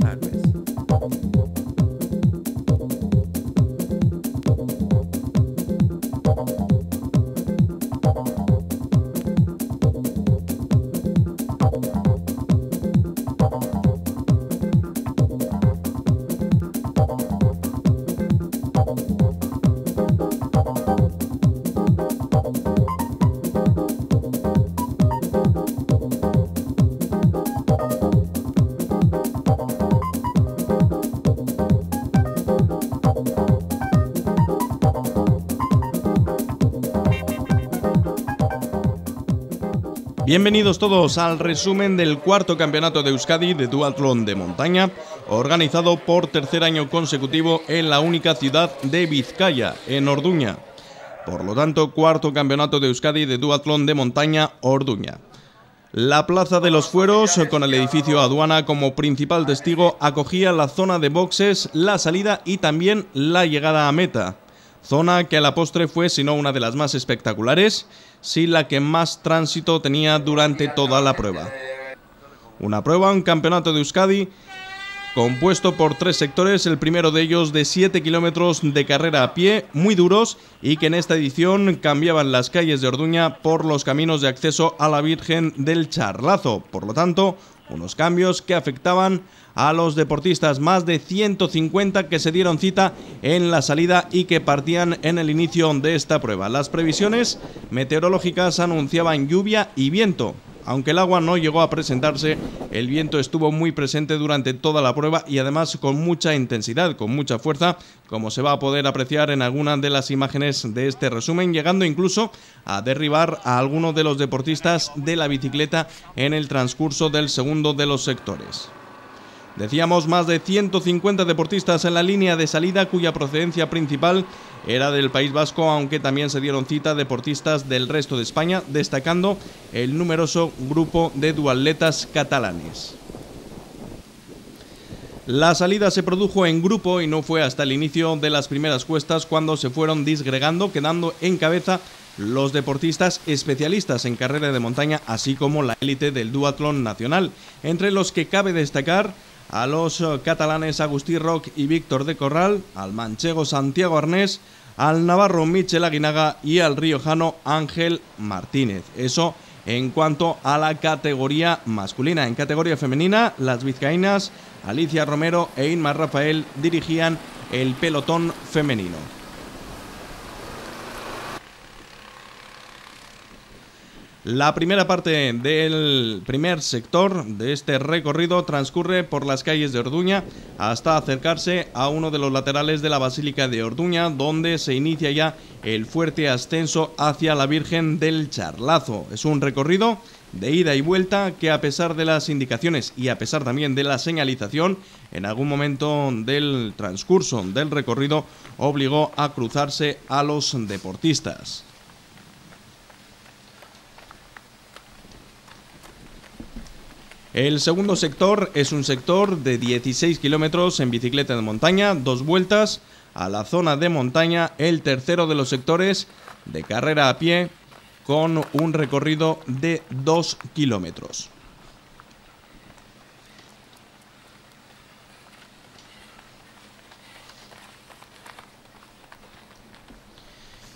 Alves. Bienvenidos todos al resumen del cuarto campeonato de Euskadi de duatlón de montaña, organizado por tercer año consecutivo en la única ciudad de Vizcaya, en Orduña. Por lo tanto, cuarto campeonato de Euskadi de duatlón de montaña, Orduña. La Plaza de los Fueros, con el edificio Aduana como principal testigo, acogía la zona de boxes, la salida y también la llegada a meta. Zona que a la postre fue, si no una de las más espectaculares, sí la que más tránsito tenía durante toda la prueba. Un campeonato de Euskadi compuesto por 3 sectores, el primero de ellos de 7 kilómetros de carrera a pie, muy duros, y que en esta edición cambiaban las calles de Orduña por los caminos de acceso a la Virgen del Charlazo. Por lo tanto, unos cambios que afectaban a los deportistas, más de 150 que se dieron cita en la salida y que partían en el inicio de esta prueba. Las previsiones meteorológicas anunciaban lluvia y viento. Aunque el agua no llegó a presentarse, el viento estuvo muy presente durante toda la prueba y además con mucha intensidad, con mucha fuerza, como se va a poder apreciar en algunas de las imágenes de este resumen, llegando incluso a derribar a alguno de los deportistas de la bicicleta en el transcurso del segundo de los sectores. Decíamos, más de 150 deportistas en la línea de salida, cuya procedencia principal era del País Vasco, aunque también se dieron cita deportistas del resto de España, destacando el numeroso grupo de duatletas catalanes. La salida se produjo en grupo y no fue hasta el inicio de las primeras cuestas cuando se fueron disgregando, quedando en cabeza los deportistas especialistas en carrera de montaña, así como la élite del duatlón nacional, entre los que cabe destacar a los catalanes Agustí Roch y Víctor de Corral, al manchego Santiago Arnés, al navarro Michel Aguinaga y al riojano Ángel Martínez. Eso en cuanto a la categoría masculina. En categoría femenina, las vizcaínas Alicia Romero e Inma Rafael dirigían el pelotón femenino. La primera parte del primer sector de este recorrido transcurre por las calles de Orduña hasta acercarse a uno de los laterales de la Basílica de Orduña, donde se inicia ya el fuerte ascenso hacia la Virgen del Charlazo. Es un recorrido de ida y vuelta que, a pesar de las indicaciones y a pesar también de la señalización, en algún momento del transcurso del recorrido obligó a cruzarse a los deportistas. El segundo sector es un sector de 16 kilómetros en bicicleta de montaña, 2 vueltas a la zona de montaña, el tercero de los sectores de carrera a pie con un recorrido de 2 kilómetros.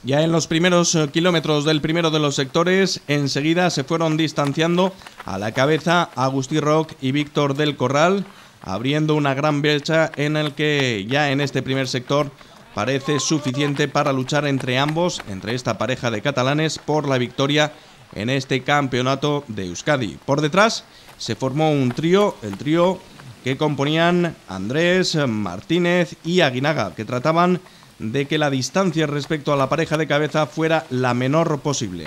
Ya en los primeros kilómetros del primero de los sectores, enseguida se fueron distanciando a la cabeza Agustí Roch y Víctor del Corral, abriendo una gran brecha en el que ya en este primer sector parece suficiente para luchar entre ambos, entre esta pareja de catalanes, por la victoria en este campeonato de Euskadi. Por detrás se formó un trío, el trío que componían Andrés, Martínez y Aguinaga, que trataban de que la distancia respecto a la pareja de cabeza fuera la menor posible.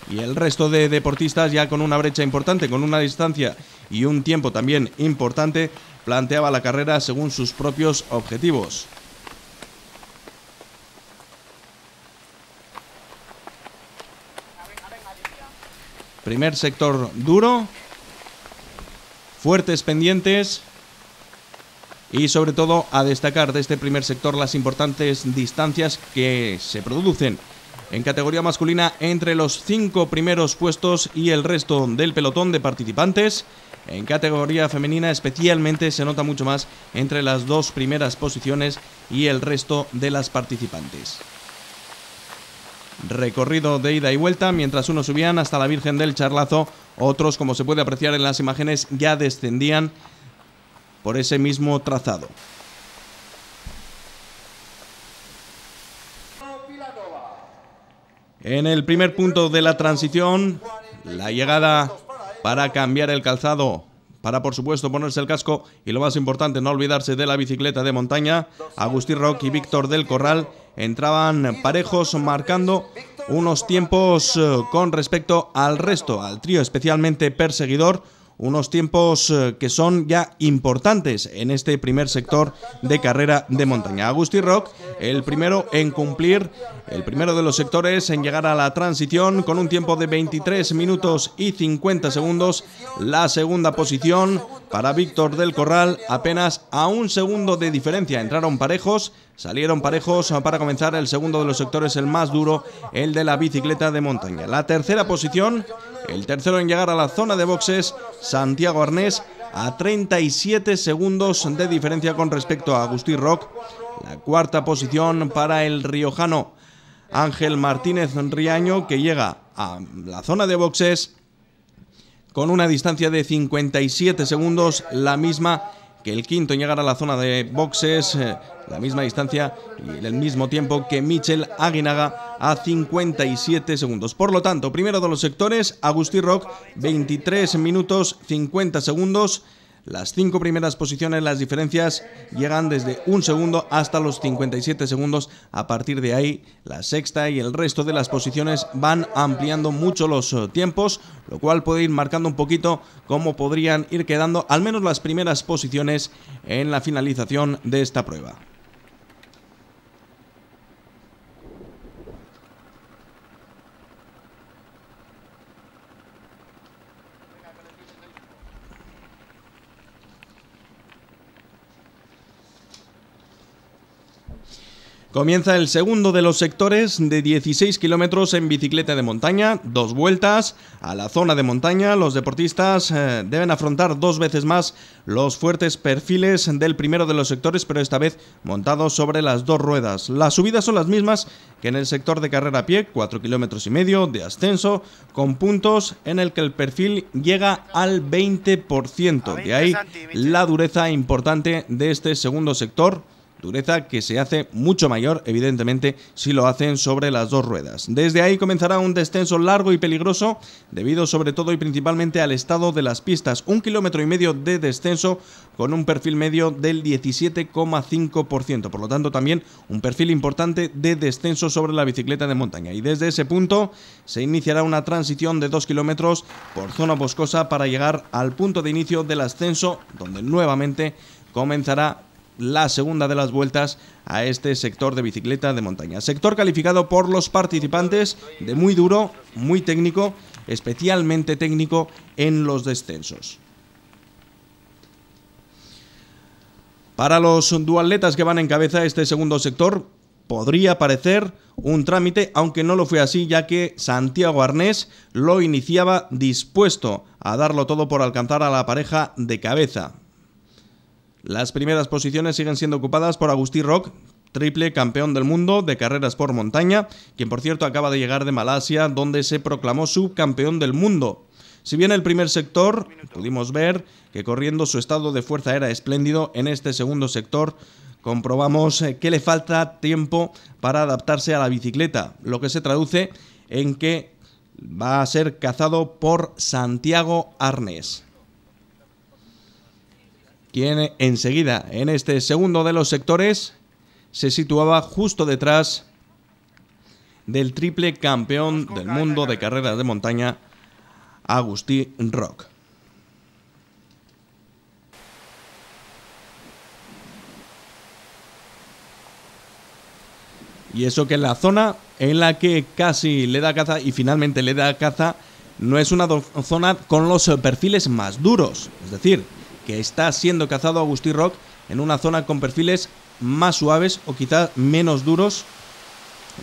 Y el resto de deportistas, ya con una brecha importante, con una distancia y un tiempo también importante, planteaba la carrera según sus propios objetivos. Primer sector duro, fuertes pendientes y sobre todo a destacar de este primer sector las importantes distancias que se producen en categoría masculina entre los 5 primeros puestos y el resto del pelotón de participantes. En categoría femenina especialmente se nota mucho más entre las 2 primeras posiciones y el resto de las participantes. Recorrido de ida y vuelta, mientras unos subían hasta la Virgen del Charlazo, otros, como se puede apreciar en las imágenes, ya descendían por ese mismo trazado. En el primer punto de la transición, la llegada para cambiar el calzado, para por supuesto ponerse el casco y lo más importante, no olvidarse de la bicicleta de montaña. Agustí Roch y Víctor del Corral entraban parejos, marcando unos tiempos con respecto al resto, al trío especialmente perseguidor, unos tiempos que son ya importantes en este primer sector de carrera de montaña. Agustí Roch, el primero en cumplir, el primero de los sectores en llegar a la transición con un tiempo de 23 minutos y 50 segundos. La segunda posición para Víctor del Corral, apenas a un segundo de diferencia. Entraron parejos, salieron parejos para comenzar el segundo de los sectores, el más duro, el de la bicicleta de montaña. La tercera posición, el tercero en llegar a la zona de boxes, Santiago Arnés, a 37 segundos de diferencia con respecto a Agustí Roch. La cuarta posición para el riojano Ángel Martínez Riaño, que llega a la zona de boxes con una distancia de 57 segundos, la misma que el quinto en llegar a la zona de boxes, la misma distancia y el mismo tiempo que Michel Aguinaga, a 57 segundos. Por lo tanto, primero de los sectores, Agustí Roch, 23 minutos 50 segundos. Las 5 primeras posiciones, las diferencias llegan desde 1 segundo hasta los 57 segundos. A partir de ahí, la sexta y el resto de las posiciones van ampliando mucho los tiempos, lo cual puede ir marcando un poquito cómo podrían ir quedando al menos las primeras posiciones en la finalización de esta prueba. Comienza el segundo de los sectores de 16 kilómetros en bicicleta de montaña, 2 vueltas a la zona de montaña. Los deportistas deben afrontar 2 veces más los fuertes perfiles del primero de los sectores, pero esta vez montados sobre las 2 ruedas. Las subidas son las mismas que en el sector de carrera a pie, 4,5 kilómetros de ascenso, con puntos en el que el perfil llega al 20%. De ahí la dureza importante de este segundo sector. Dureza que se hace mucho mayor, evidentemente, si lo hacen sobre las 2 ruedas. Desde ahí comenzará un descenso largo y peligroso, debido sobre todo y principalmente al estado de las pistas. 1,5 kilómetros de descenso con un perfil medio del 17,5%. Por lo tanto, también un perfil importante de descenso sobre la bicicleta de montaña. Y desde ese punto se iniciará una transición de 2 kilómetros por zona boscosa para llegar al punto de inicio del ascenso, donde nuevamente comenzará la segunda de las vueltas a este sector de bicicleta de montaña. Sector calificado por los participantes de muy duro, muy técnico, especialmente técnico en los descensos. Para los duatletas que van en cabeza, este segundo sector podría parecer un trámite, aunque no lo fue así, ya que Santiago Arnés lo iniciaba dispuesto a darlo todo por alcanzar a la pareja de cabeza. Las primeras posiciones siguen siendo ocupadas por Agustí Roch, triple campeón del mundo de carreras por montaña, quien por cierto acaba de llegar de Malasia, donde se proclamó subcampeón del mundo. Si bien el primer sector pudimos ver que corriendo su estado de fuerza era espléndido, en este segundo sector comprobamos que le falta tiempo para adaptarse a la bicicleta, lo que se traduce en que va a ser cazado por Santiago Arnés, quien enseguida en este segundo de los sectores se situaba justo detrás del triple campeón del mundo de carreras de montaña, Agustí Roch. Y eso que en la zona en la que casi le da caza y finalmente le da caza no es una zona con los perfiles más duros, es decir, que está siendo cazado Agustí Roch en una zona con perfiles más suaves o quizás menos duros.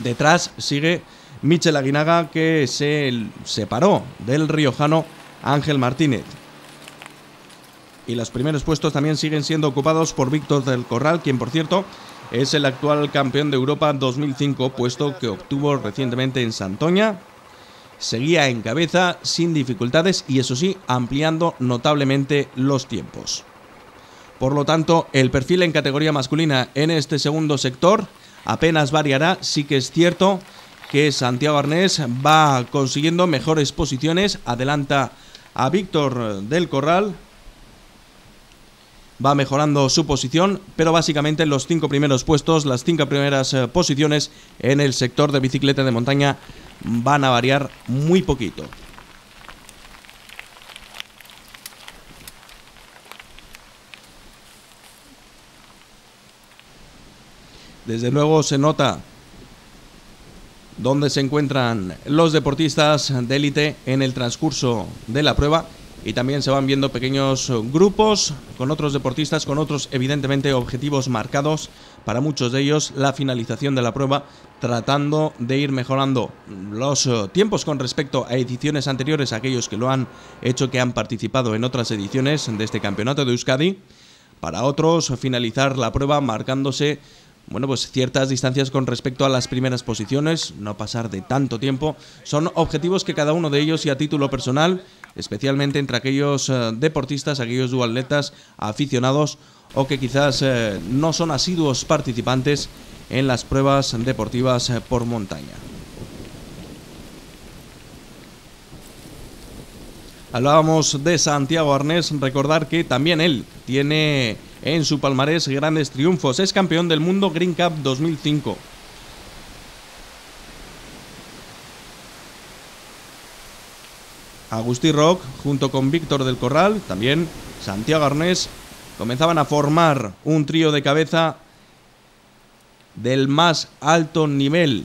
Detrás sigue Michel Aguinaga, que se separó del riojano Ángel Martínez. Y los primeros puestos también siguen siendo ocupados por Víctor del Corral, quien por cierto es el actual campeón de Europa 2005, puesto que obtuvo recientemente en Santoña. Seguía en cabeza sin dificultades y eso sí, ampliando notablemente los tiempos. Por lo tanto, el perfil en categoría masculina en este segundo sector apenas variará. Sí que es cierto que Santiago Arnés va consiguiendo mejores posiciones, adelanta a Víctor del Corral, va mejorando su posición, pero básicamente los 5 primeros puestos, las 5 primeras posiciones en el sector de bicicleta de montaña van a variar muy poquito. Desde luego se nota dónde se encuentran los deportistas de élite en el transcurso de la prueba, y también se van viendo pequeños grupos con otros deportistas, con otros evidentemente objetivos marcados, para muchos de ellos la finalización de la prueba, tratando de ir mejorando los tiempos con respecto a ediciones anteriores, aquellos que lo han hecho, que han participado en otras ediciones de este campeonato de Euskadi. Para otros, finalizar la prueba marcándose ciertas distancias con respecto a las primeras posiciones, no pasar de tanto tiempo. Son objetivos que cada uno de ellos, y a título personal, especialmente entre aquellos deportistas, aquellos duatletas aficionados o que quizás no son asiduos participantes en las pruebas deportivas por montaña. Hablábamos de Santiago Arnés, recordar que también él tiene en su palmarés grandes triunfos. Es campeón del mundo Green Cup 2005. Agustí Roc, junto con Víctor del Corral, también Santiago Arnés, comenzaban a formar un trío de cabeza del más alto nivel.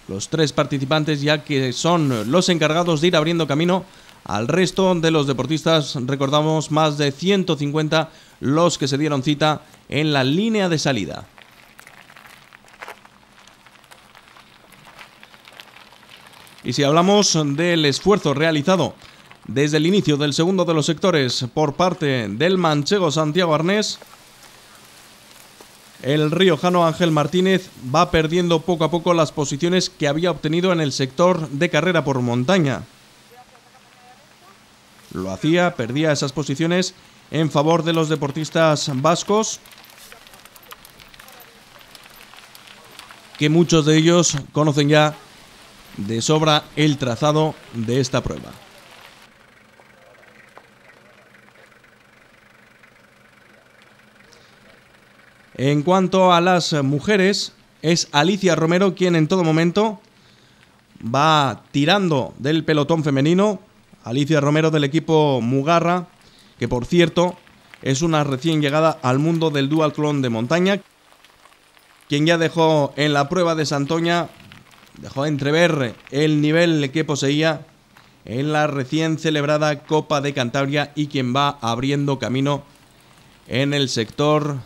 Los 3 participantes, ya que son los encargados de ir abriendo camino al resto de los deportistas. Recordamos, más de 150 los que se dieron cita en la línea de salida. Y si hablamos del esfuerzo realizado desde el inicio del segundo de los sectores por parte del manchego Santiago Arnés, el riojano Ángel Martínez va perdiendo poco a poco las posiciones que había obtenido en el sector de carrera por montaña. Lo hacía, perdía esas posiciones en favor de los deportistas vascos, que muchos de ellos conocen ya de sobra el trazado de esta prueba. En cuanto a las mujeres, es Alicia Romero quien en todo momento va tirando del pelotón femenino. Alicia Romero, del equipo Mugarra, que por cierto es una recién llegada al mundo del duatlón de montaña, quien ya dejó en la prueba de Santoña, dejó entrever el nivel que poseía en la recién celebrada Copa de Cantabria, y quien va abriendo camino en el sector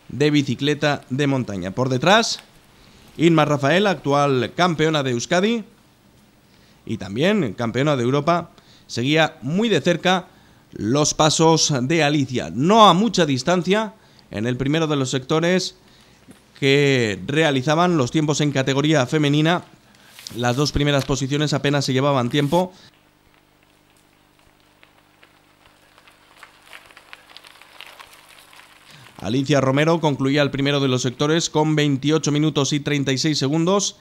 de bicicleta de montaña. Por detrás, Inma Rafael, actual campeona de Euskadi y también campeona de Europa, seguía muy de cerca los pasos de Alicia, no a mucha distancia en el primero de los sectores que realizaban los tiempos en categoría femenina. Las 2 primeras posiciones apenas se llevaban tiempo. Alicia Romero concluía el primero de los sectores con 28 minutos y 36 segundos.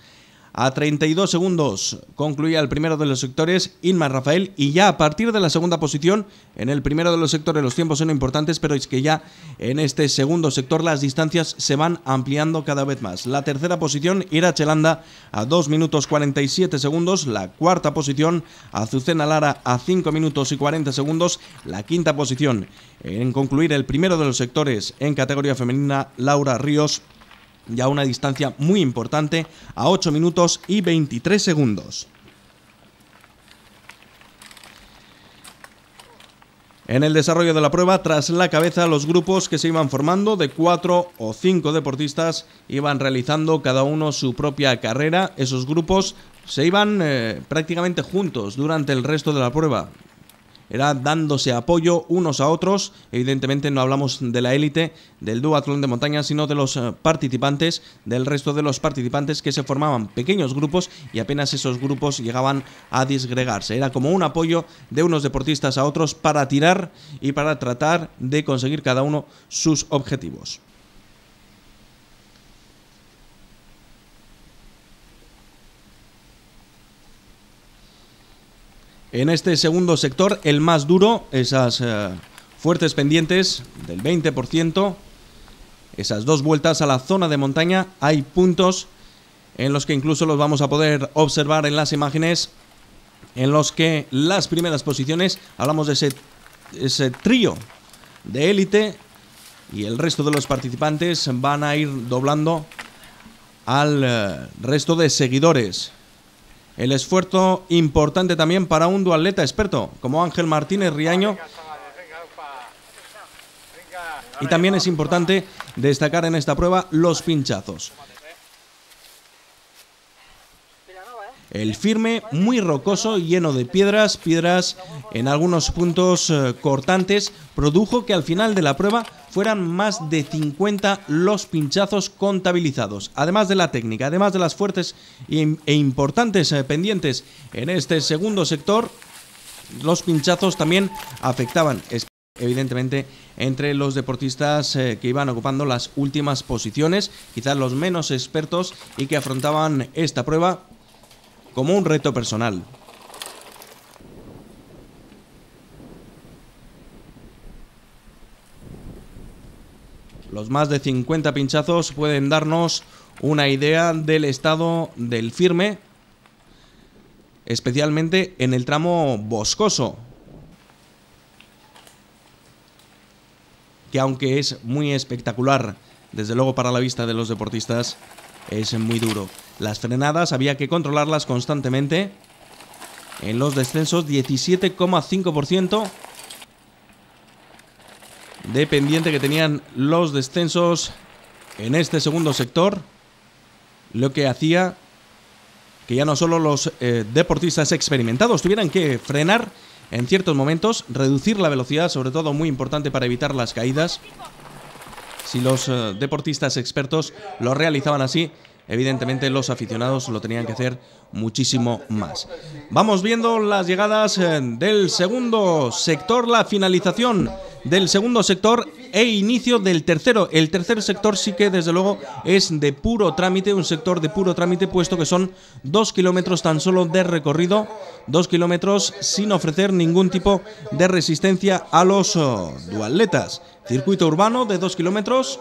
A 32 segundos concluía el primero de los sectores Inma Rafael, y ya a partir de la segunda posición en el primero de los sectores los tiempos son importantes, pero es que ya en este segundo sector las distancias se van ampliando cada vez más. La tercera posición, Irache Landa, a 2 minutos 47 segundos. La cuarta posición, Azucena Lara, a 5 minutos y 40 segundos. La quinta posición, en concluir el primero de los sectores en categoría femenina, Laura Ríos, ya una distancia muy importante, a 8 minutos y 23 segundos. En el desarrollo de la prueba, tras la cabeza, los grupos que se iban formando de 4 o 5 deportistas iban realizando cada uno su propia carrera. Esos grupos se iban prácticamente juntos durante el resto de la prueba. Era dándose apoyo unos a otros. Evidentemente no hablamos de la élite del duatlón de montaña, sino de los participantes, del resto de los participantes, que se formaban pequeños grupos y apenas esos grupos llegaban a disgregarse. Era como un apoyo de unos deportistas a otros para tirar y para tratar de conseguir cada uno sus objetivos. En este segundo sector, el más duro, esas fuertes pendientes del 20%, esas 2 vueltas a la zona de montaña, hay puntos en los que incluso los vamos a poder observar en las imágenes, en los que las primeras posiciones, hablamos de ese trío de élite, y el resto de los participantes van a ir doblando al resto de seguidores. El esfuerzo importante también para un duatleta experto como Ángel Martínez Riaño. Y también es importante destacar en esta prueba los pinchazos. El firme, muy rocoso, lleno de piedras en algunos puntos cortantes, produjo que al final de la prueba fueran más de 50 los pinchazos contabilizados. Además de la técnica, además de las fuertes e importantes pendientes en este segundo sector, los pinchazos también afectaban evidentemente entre los deportistas que iban ocupando las últimas posiciones, quizás los menos expertos y que afrontaban esta prueba como un reto personal. Los más de 50 pinchazos pueden darnos una idea del estado del firme, especialmente en el tramo boscoso, que aunque es muy espectacular, desde luego para la vista de los deportistas, es muy duro. Las frenadas había que controlarlas constantemente. En los descensos, 17,5% de pendiente que tenían los descensos en este segundo sector, lo que hacía que ya no solo los deportistas experimentados tuvieran que frenar en ciertos momentos, reducir la velocidad, sobre todo muy importante para evitar las caídas. Si los deportistas expertos lo realizaban así, evidentemente los aficionados lo tenían que hacer muchísimo más. Vamos viendo las llegadas del segundo sector, la finalización del segundo sector e inicio del tercero. El tercer sector sí que desde luego es de puro trámite, un sector de puro trámite, puesto que son 2 kilómetros tan solo de recorrido, 2 kilómetros sin ofrecer ningún tipo de resistencia a los duatletas. Circuito urbano de 2 kilómetros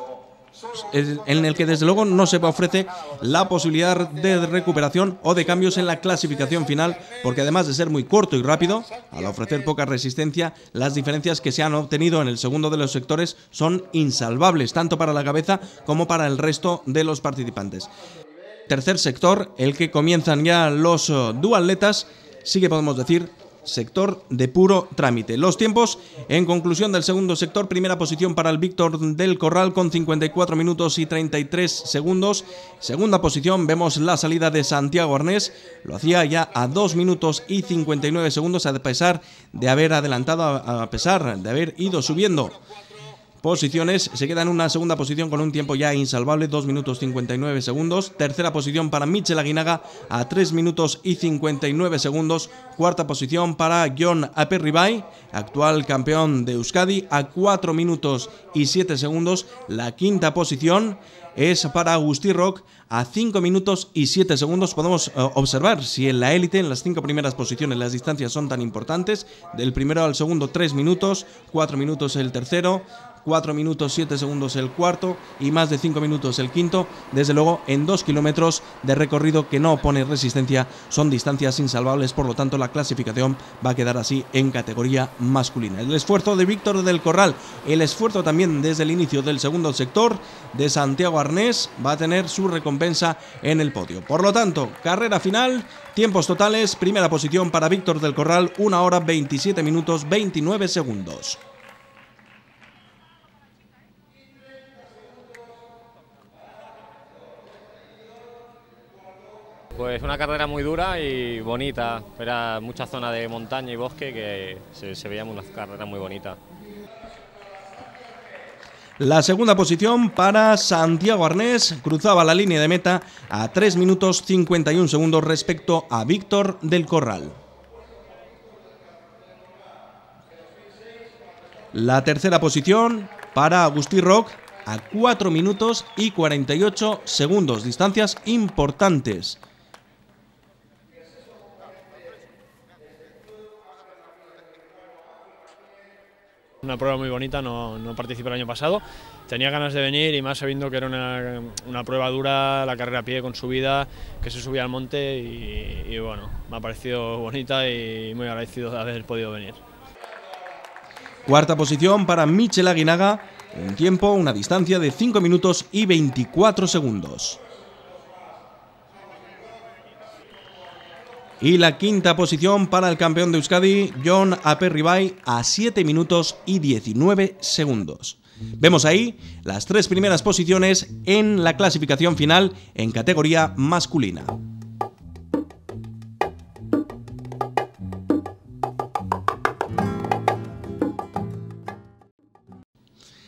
en el que desde luego no se ofrece la posibilidad de recuperación o de cambios en la clasificación final, porque además de ser muy corto y rápido, al ofrecer poca resistencia, las diferencias que se han obtenido en el segundo de los sectores son insalvables, tanto para la cabeza como para el resto de los participantes. Tercer sector, el que comienzan ya los duatletas, sí que podemos decir sector de puro trámite. Los tiempos, en conclusión del segundo sector: primera posición para el Víctor del Corral con 54 minutos y 33 segundos. Segunda posición, vemos la salida de Santiago Arnés, lo hacía ya a 2 minutos y 59 segundos, a pesar de haber adelantado, a pesar de haber ido subiendo posiciones. Se queda en una segunda posición con un tiempo ya insalvable, 2 minutos 59 segundos. Tercera posición para Michel Aguinaga a 3 minutos y 59 segundos. Cuarta posición para Jon Aperribay, actual campeón de Euskadi, a 4 minutos y 7 segundos. La quinta posición es para Agustí Roc a 5 minutos y 7 segundos. Podemos observar si en la élite, en las 5 primeras posiciones, las distancias son tan importantes. Del primero al segundo 3 minutos, 4 minutos el tercero, 4 minutos 7 segundos el cuarto y más de 5 minutos el quinto. Desde luego, en 2 kilómetros de recorrido que no opone resistencia, son distancias insalvables, por lo tanto la clasificación va a quedar así en categoría masculina. El esfuerzo de Víctor del Corral, el esfuerzo también desde el inicio del segundo sector de Santiago Arnés, va a tener su recompensa en el podio. Por lo tanto, carrera final, tiempos totales, primera posición para Víctor del Corral, 1 hora 27 minutos 29 segundos. Pues una carrera muy dura y bonita, era mucha zona de montaña y bosque que se veía una carrera muy bonita. La segunda posición para Santiago Arnés, cruzaba la línea de meta a 3 minutos 51 segundos respecto a Víctor del Corral. La tercera posición para Agustí Roc a 4 minutos y 48 segundos, distancias importantes. Una prueba muy bonita, no participé el año pasado, tenía ganas de venir y más sabiendo que era una prueba dura, la carrera a pie con subida, que se subía al monte y bueno, me ha parecido bonita y muy agradecido de haber podido venir. Cuarta posición para Michel Aguinaga, un tiempo, una distancia de 5 minutos y 24 segundos. Y la quinta posición para el campeón de Euskadi, Jon Aperribay, a 7 minutos y 19 segundos. Vemos ahí las 3 primeras posiciones en la clasificación final en categoría masculina.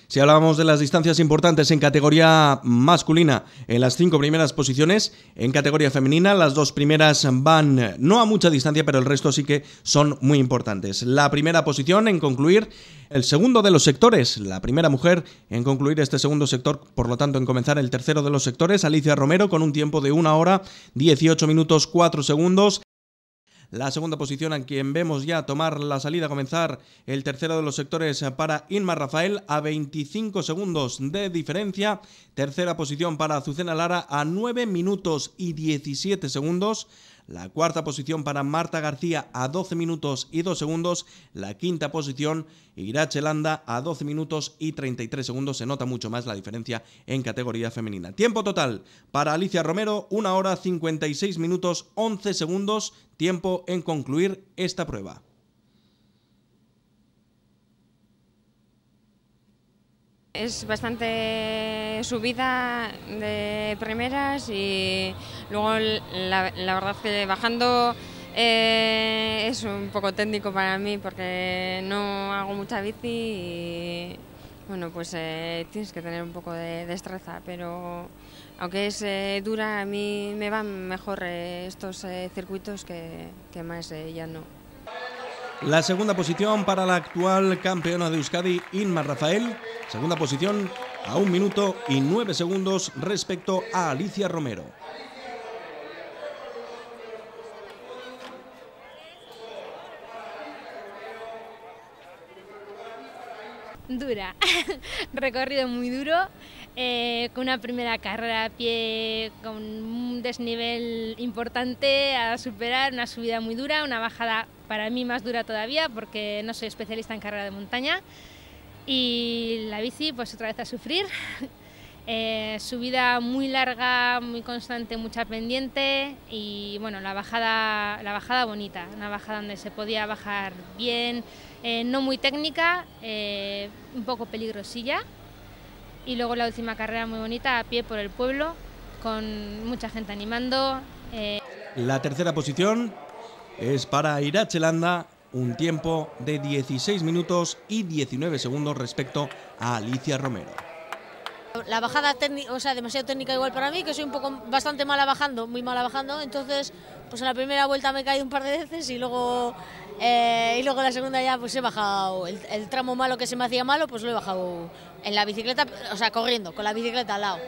Si hablábamos de las distancias importantes en categoría masculina, en las 5 primeras posiciones, en categoría femenina las 2 primeras van no a mucha distancia, pero el resto sí que son muy importantes. La primera posición en concluir el segundo de los sectores, la primera mujer en concluir este segundo sector, por lo tanto en comenzar el tercero de los sectores, Alicia Romero, con un tiempo de 1 hora 18 minutos 4 segundos. La segunda posición, a quien vemos ya tomar la salida, comenzar el tercero de los sectores para Inma Rafael, a 25 segundos de diferencia. Tercera posición para Azucena Lara, a 9 minutos y 17 segundos. La cuarta posición para Marta García, a 12 minutos y 2 segundos. La quinta posición, Irache Landa, a 12 minutos y 33 segundos. Se nota mucho más la diferencia en categoría femenina. Tiempo total para Alicia Romero, 1 hora 56 minutos 11 segundos. Tiempo en concluir esta prueba. Es bastante subida de primeras y luego la verdad que bajando es un poco técnico para mí porque no hago mucha bici y bueno, pues tienes que tener un poco de destreza, pero aunque es dura, a mí me van mejor estos circuitos que más ya no. La segunda posición para la actual campeona de Euskadi, Inma Rafael. Segunda posición a 1 minuto y 9 segundos respecto a Alicia Romero. Dura, recorrido muy duro, con una primera carrera a pie con un desnivel importante a superar, una subida muy dura, una bajada para mí más dura todavía porque no soy especialista en carrera de montaña y la bici pues otra vez a sufrir. Subida muy larga, muy constante, mucha pendiente y bueno, la bajada bonita, una bajada donde se podía bajar bien, no muy técnica, un poco peligrosilla y luego la última carrera muy bonita a pie por el pueblo con mucha gente animando. La tercera posición es para Irache Landa, un tiempo de 16 minutos y 19 segundos respecto a Alicia Romero. La bajada técnica, o sea, demasiado técnica igual para mí, que soy bastante mala bajando, muy mala bajando, entonces pues en la primera vuelta me he caído un par de veces y luego la segunda ya pues he bajado el tramo malo que se me hacía malo, pues lo he bajado en la bicicleta, o sea, corriendo, con la bicicleta al lado.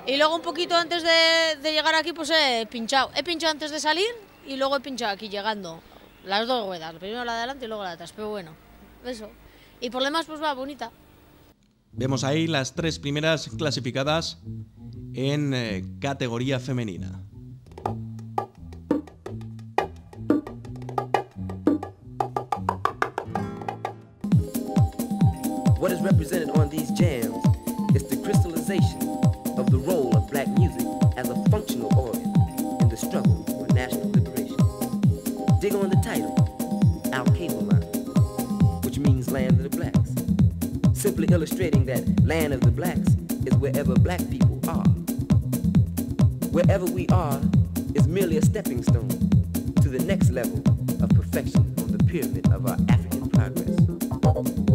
Y luego un poquito antes de llegar aquí pues he pinchado antes de salir y luego he pinchado aquí llegando, las 2 ruedas, primero la de adelante y luego la de atrás, pero bueno, eso. Y por lo demás pues va bonita. Vemos ahí las 3 primeras clasificadas en categoría femenina. What is represented on these jams is the crystallization of the role of black music as a functional organ in the struggle for national liberation. Dig on the title, Al-Qaeda, which means land of the blacks, simply illustrating that land of the blacks is wherever black people are. Wherever we are is merely a stepping stone to the next level of perfection on the pyramid of our African progress.